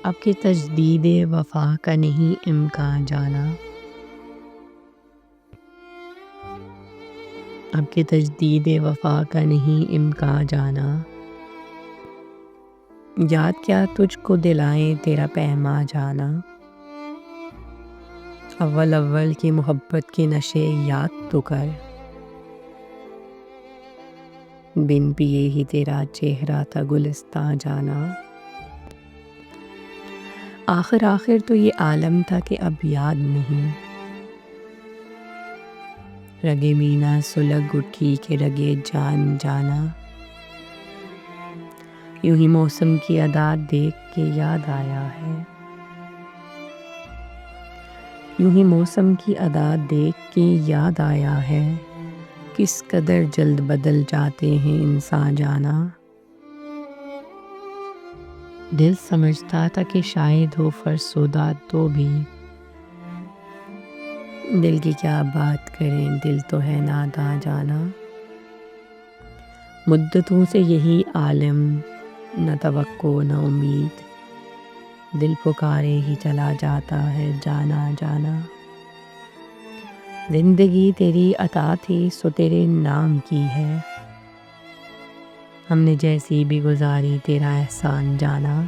اب کہ تجدید وفا کا نہیں امکان جانا، اب کہ تجدید وفا کا نہیں امکان جانا، یاد کیا تجھ کو دلائیں تیرا پیما جانا، اول اول کی محبت کے نشے یاد تو کر، بن پیے ہی تیرا چہرہ تھا گلستاں جانا، آخر آخر تو یہ عالم تھا کہ اب یاد نہیں، رگے مینا سلگ اٹھی کہ رگے جان جانا، یوں ہی موسم کی ادا دیکھ کے یاد آیا ہے، یوں ہی موسم کی ادا دیکھ کے یاد آیا ہے، کس قدر جلد بدل جاتے ہیں انسان جانا، دل سمجھتا تھا کہ شاید ہو فرسودہ تو بھی، دل کی کیا بات کریں دل تو ہے ناداں جانا، مدتوں سے یہی عالم، نہ توقع نہ امید، دل پکارے ہی چلا جاتا ہے جانا جانا، زندگی تیری عطا تھی سو تیرے نام کی ہے، ہم نے جیسی بھی گزاری تیرا احسان جانا،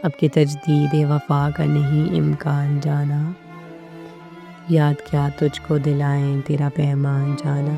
اب کہ تجدید وفا کا نہیں امکان جانا، یاد کیا تجھ کو دلائیں تیرا پیمان جانا۔